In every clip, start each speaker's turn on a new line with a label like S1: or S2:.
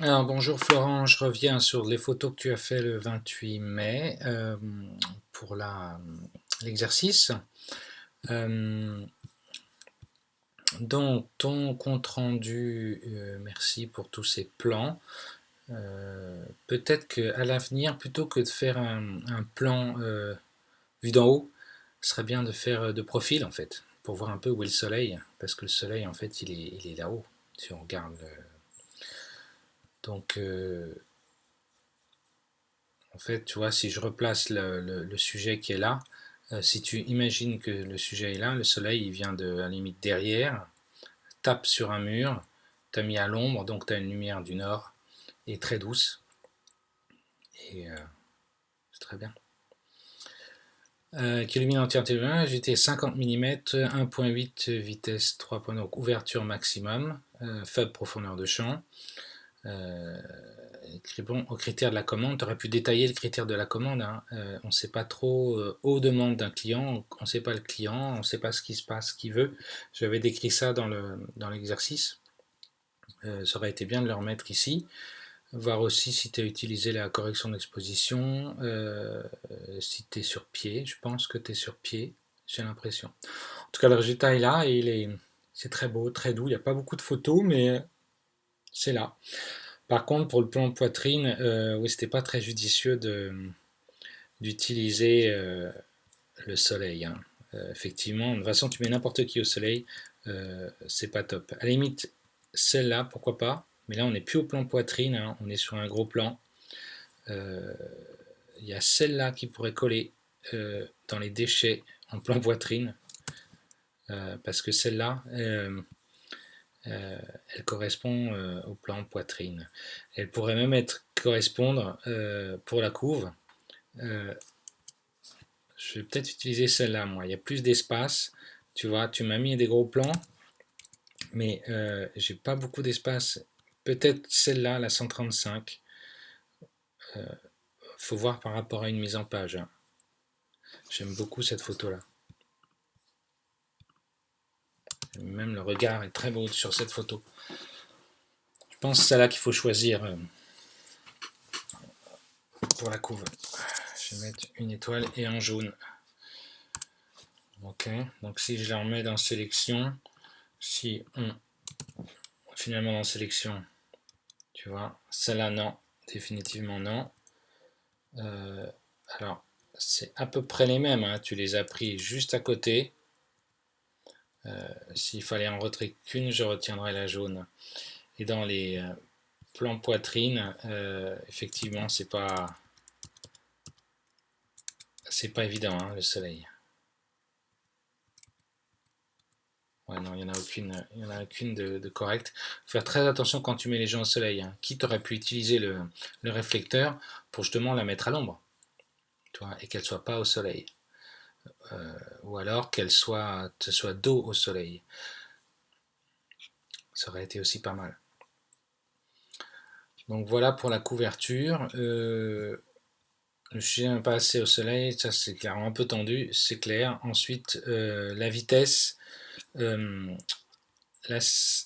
S1: Alors bonjour Florent, je reviens sur les photos que tu as fait le 28 mai pour l'exercice. Euh, donc ton compte rendu, merci pour tous ces plans. Peut-être qu'à l'avenir, plutôt que de faire un plan vu d'en haut, ce serait bien de faire de profil en fait, pour voir un peu où est le soleil, parce que le soleil en fait il est là-haut, si on regarde. Donc en fait, tu vois, si je replace le sujet qui est là, si tu imagines que le sujet est là, le soleil il vient de à la limite derrière, tape sur un mur, t'as mis à l'ombre, donc tu as une lumière du nord, et très douce, et c'est très bien. Qui illumine l'entièreté de j'étais 50 mm, 1.8 vitesse 3. Donc ouverture maximum, faible profondeur de champ. Euh, Bon, aux critères de la commande, tu aurais pu détailler le critère de la commande. Hein. On ne sait pas trop aux demandes d'un client, on ne sait pas le client, on ne sait pas ce qui se passe, ce qu'il veut. J'avais décrit ça dans l'exercice. Ça aurait été bien de le remettre ici. Voir aussi si tu as utilisé la correction d'exposition, si tu es sur pied. Je pense que tu es sur pied, j'ai l'impression. En tout cas, le résultat est là et c'est très beau, très doux. Il n'y a pas beaucoup de photos, mais c'est là. Par contre, pour le plan de poitrine, oui, c'était pas très judicieux d'utiliser le soleil. Hein. Effectivement, de toute façon, tu mets n'importe qui au soleil, c'est pas top. À la limite, celle-là, pourquoi pas. Mais là, on n'est plus au plan poitrine, hein, on est sur un gros plan. Euh, Il y a celle-là qui pourrait coller dans les déchets en plan poitrine, parce que celle-là, elle correspond au plan poitrine. Elle pourrait même correspondre pour la couve. Euh, je vais peut-être utiliser celle-là, moi. Il y a plus d'espace. Tu vois, tu m'as mis des gros plans, mais j'ai pas beaucoup d'espace. Peut-être celle-là, la 135. Faut voir par rapport à une mise en page. Hein. J'aime beaucoup cette photo-là. Même le regard est très beau sur cette photo. Je pense que c'est celle-là qu'il faut choisir pour la couve. Je vais mettre une étoile et un jaune. Ok, donc si je la remets dans sélection, si on finalement dans sélection, tu vois, celle-là non, définitivement non. Euh, alors, c'est à peu près les mêmes, hein, tu les as pris juste à côté. S'il fallait en retirer qu'une, je retiendrais la jaune. Et dans les plans poitrine, effectivement, c'est pas évident, hein, le soleil. Ouais, non, il n'y en a aucune, il y en a aucune de correcte. Faut faire très attention quand tu mets les gens au soleil. Hein. Quitte aurait pu utiliser le réflecteur pour justement la mettre à l'ombre, tu vois, et qu'elle soit pas au soleil. Ou alors qu'elle soit dos au soleil. Ça aurait été aussi pas mal. Donc voilà pour la couverture. Le sujet n'est pas assez au soleil, ça c'est clairement un peu tendu, c'est clair. Ensuite, la vitesse, euh,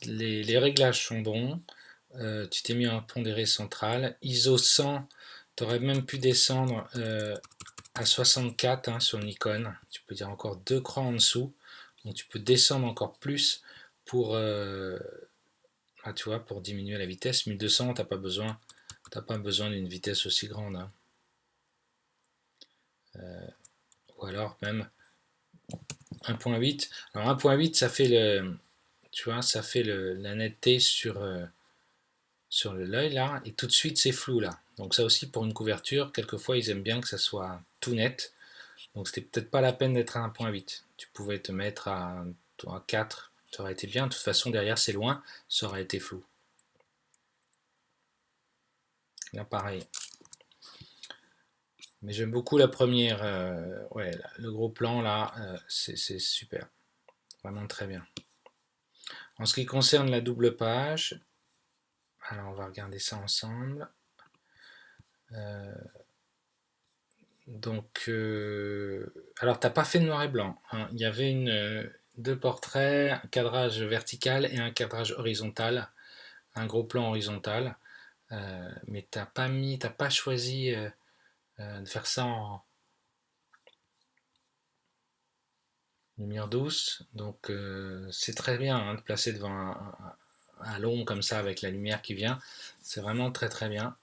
S1: les réglages sont bons. Tu t'es mis en pondéré central. ISO 100, tu aurais même pu descendre à 64 hein, sur Nikon. Tu peux dire encore deux crans en dessous. Donc tu peux descendre encore plus pour, tu vois, pour diminuer la vitesse. 1200, t'as pas besoin d'une vitesse aussi grande. Hein. Ou alors même 1.8. Alors 1.8, ça fait tu vois, ça fait la netteté sur l'œil là, et tout de suite c'est flou là. Donc ça aussi pour une couverture, quelquefois ils aiment bien que ça soit tout net. Donc c'était peut-être pas la peine d'être à 1.8. Tu pouvais te mettre à 4, ça aurait été bien. De toute façon derrière c'est loin, ça aurait été flou. Là pareil. Mais j'aime beaucoup la première, ouais, le gros plan là, c'est super, vraiment très bien. En ce qui concerne la double page, alors on va regarder ça ensemble. Euh, alors t'as pas fait de noir et blanc. Hein. Il y avait deux portraits, un cadrage vertical et un cadrage horizontal, un gros plan horizontal. mais t'as pas choisi de faire ça en lumière douce, donc c'est très bien hein, de placer devant à l'ombre comme ça avec la lumière qui vient, c'est vraiment très très bien.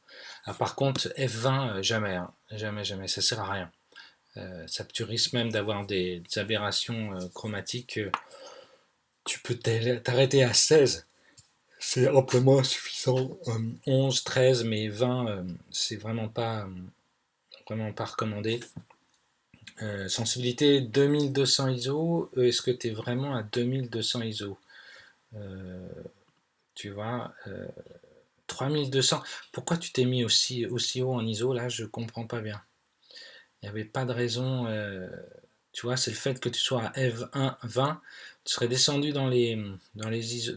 S1: Ah, par contre F20 jamais, hein, jamais jamais, ça sert à rien. Tu risques même d'avoir des aberrations chromatiques. Tu peux t'arrêter à 16, c'est amplement suffisant. 11, 13, mais 20, c'est vraiment pas recommandé. Sensibilité 2200 ISO, est-ce que tu es vraiment à 2200 ISO? Euh, Tu vois, 3200. Pourquoi tu t'es mis aussi haut en ISO là? Je comprends pas bien. Il n'y avait pas de raison. Tu vois, c'est le fait que tu sois à F1 20, tu serais descendu dans les ISO,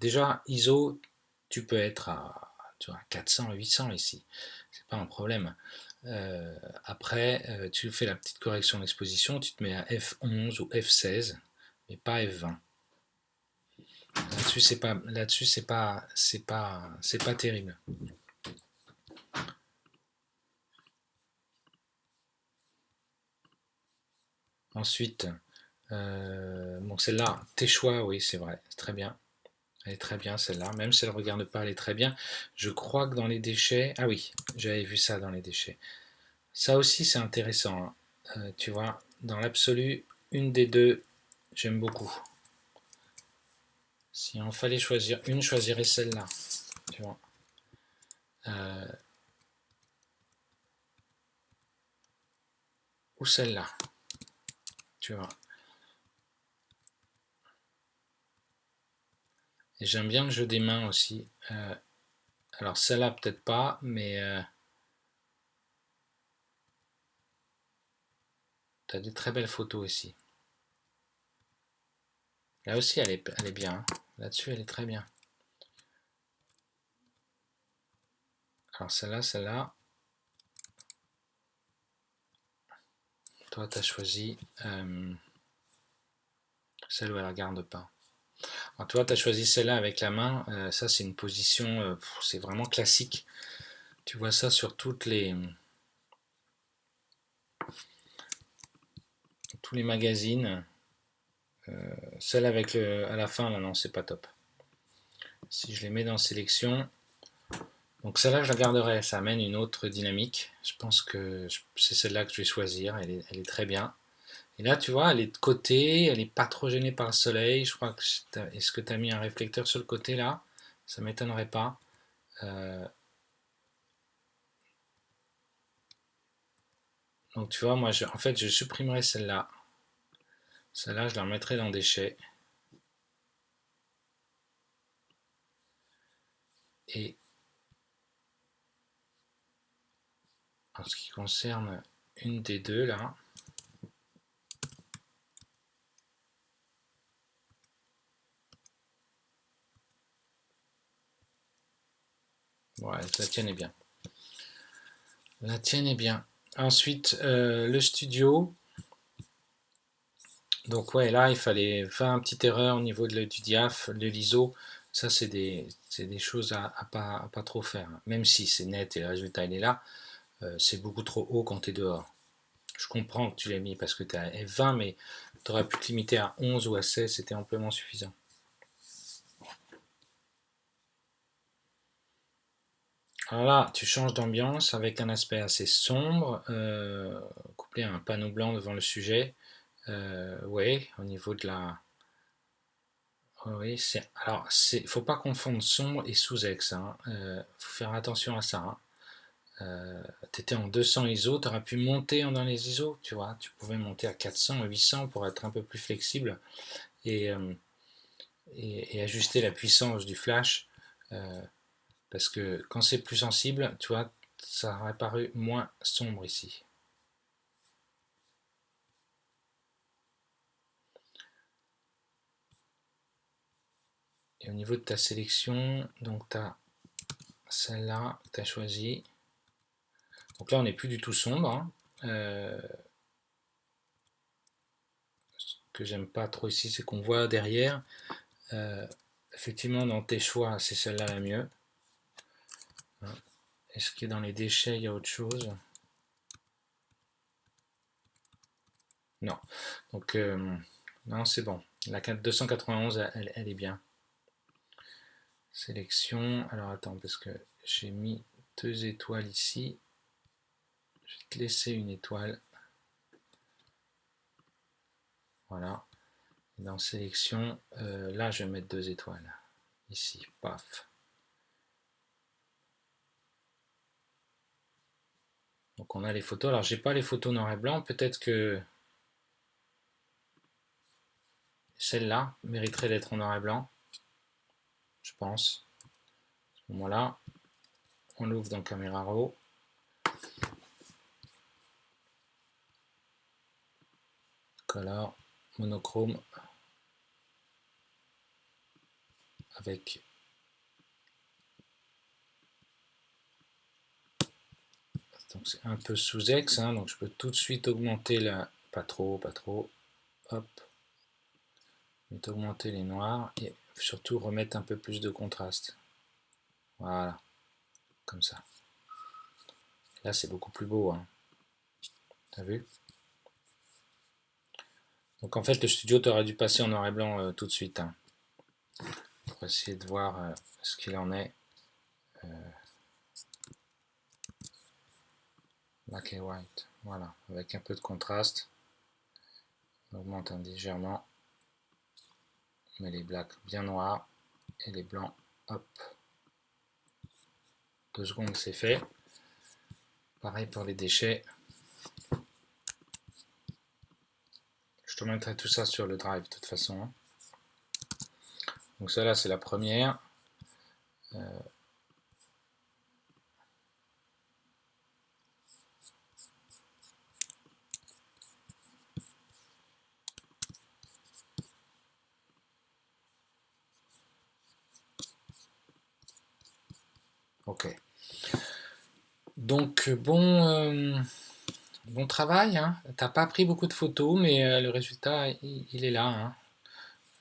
S1: déjà ISO, tu peux être à, tu vois, 400, 800 ici, c'est pas un problème. Après, tu fais la petite correction d'exposition, tu te mets à F11 ou F16, mais pas F20. Là-dessus c'est pas terrible. Ensuite, bon celle-là, tes choix, oui c'est vrai, c'est très bien. Elle est très bien celle-là, même si elle ne regarde pas, elle est très bien. Je crois que dans les déchets, ah oui, j'avais vu ça dans les déchets. Ça aussi c'est intéressant, hein. Tu vois, dans l'absolu, une des deux, j'aime beaucoup. Si on fallait choisir une, je choisirais celle-là. Tu vois. Euh, ou celle-là. Tu vois. Et j'aime bien le jeu des mains aussi. Alors celle-là peut-être pas, mais tu as des très belles photos ici. Là aussi elle est bien, hein. Là-dessus elle est très bien. Alors celle-là, toi tu as choisi celle où elle ne regarde pas. Alors, toi tu as choisi celle-là avec la main, ça c'est une position, c'est vraiment classique. Tu vois ça sur tous les magazines. Celle avec à la fin, là non, c'est pas top. Si je les mets dans sélection, donc celle-là je la garderai, ça amène une autre dynamique. Je pense que c'est celle-là que je vais choisir, elle est très bien. Et là tu vois, elle est de côté, elle est pas trop gênée par le soleil. Je crois que est-ce que tu as mis un réflecteur sur le côté là? Ça m'étonnerait pas. Euh, donc tu vois, moi en fait je supprimerai celle-là. Celle-là je la remettrai dans déchets. Et en ce qui concerne une des deux là, ouais, la tienne est bien. La tienne est bien. Ensuite, le studio. Donc ouais, là, il fallait faire une petite erreur au niveau du diaph, de l'ISO. Ça, c'est des choses à pas trop faire. Même si c'est net et le résultat, il est là, c'est beaucoup trop haut quand tu es dehors. Je comprends que tu l'as mis parce que tu es à F20, mais tu aurais pu te limiter à 11 ou à 16, c'était amplement suffisant. Alors là, tu changes d'ambiance avec un aspect assez sombre, couplé à un panneau blanc devant le sujet. Ouais, au niveau de la. Oui, faut pas confondre sombre et sous-ex, hein. Faut faire attention à ça, hein. Tu étais en 200 ISO, tu aurais pu monter dans les ISO, tu vois. Tu pouvais monter à 400 et 800 pour être un peu plus flexible et, euh, et ajuster la puissance du flash. euh, Parce que quand c'est plus sensible, tu vois, ça aurait paru moins sombre ici. Et au niveau de ta sélection, donc tu as celle-là que tu as choisie. Donc là, on n'est plus du tout sombre, hein. Ce que j'aime pas trop ici, c'est qu'on voit derrière. Euh, Effectivement, dans tes choix, c'est celle-là la mieux. Est-ce que dans les déchets, il y a autre chose? Non. Donc, non, c'est bon. La 291, elle est bien. Sélection. Alors, attends, parce que j'ai mis 2 étoiles ici. Je vais te laisser une étoile. Voilà. Et dans sélection, là, je vais mettre 2 étoiles. Ici, paf. Donc, on a les photos. Alors, j'ai pas les photos noir et blanc. Peut-être que celle-là mériterait d'être en noir et blanc. Je pense. À ce moment-là, on l'ouvre dans Camera Raw. Color, monochrome. Avec donc c'est un peu sous X, hein, donc je peux tout de suite augmenter la, pas trop, hop, je vais augmenter les noirs et surtout remettre un peu plus de contraste. Voilà, comme ça. Là c'est beaucoup plus beau, hein. T'as vu? Donc en fait le studio t'aurait dû passer en noir et blanc tout de suite, hein, pour essayer de voir ce qu'il en est. Black et white, voilà, avec un peu de contraste. On augmente légèrement. On met les blacks bien noirs et les blancs, hop. 2 secondes, c'est fait. Pareil pour les déchets. Je te mettrai tout ça sur le drive de toute façon. Donc ça là c'est la première. Ok. Donc bon travail, hein. T'as pas pris beaucoup de photos, mais le résultat il est là,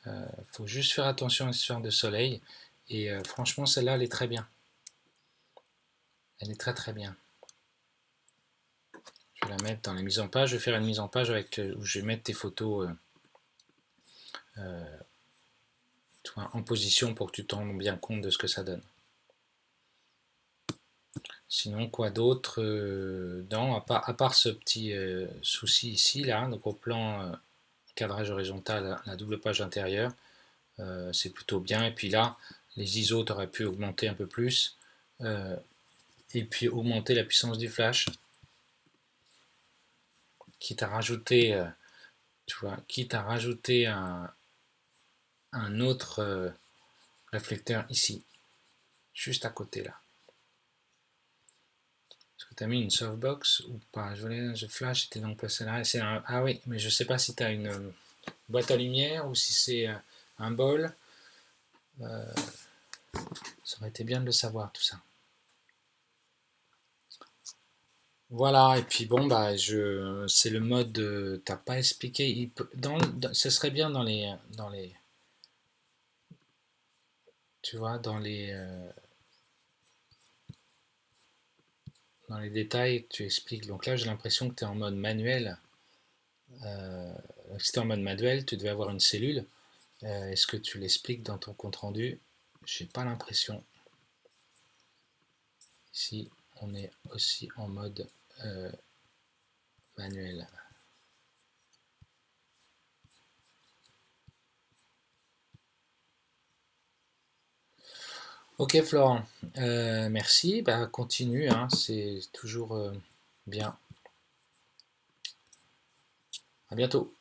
S1: hein. Faut juste faire attention à l'histoire de soleil. Et franchement celle-là elle est très bien. Elle est très très bien. Je vais la mettre dans la mise en page. Je vais faire une mise en page avec où je vais mettre tes photos en position pour que tu te rendes bien compte de ce que ça donne. Sinon, quoi d'autre? Non, à part ce petit souci ici, là, donc au plan cadrage horizontal, la double page intérieure, c'est plutôt bien. Et puis là, les ISO, tu aurais pu augmenter un peu plus. Et puis augmenter la puissance du flash. Quitte à rajouter, tu vois, quitte à rajouter un autre réflecteur ici, juste à côté là. Est-ce que tu as mis une softbox ou pas? Je flash était donc placé là. Ah oui, mais je sais pas si tu as une boîte à lumière ou si c'est un bol. Ça aurait été bien de le savoir tout ça. Voilà, et puis bon, bah, c'est le mode, t'as pas expliqué, ce serait bien tu vois, dans les détails, tu expliques. Donc là, j'ai l'impression que tu es en mode manuel. Si tu es en mode manuel, tu devais avoir une cellule. Est-ce que tu l'expliques dans ton compte rendu? J'ai pas l'impression. Ici, on est aussi en mode manuel. Ok Florent, merci, bah, continue, hein, c'est toujours bien. À bientôt.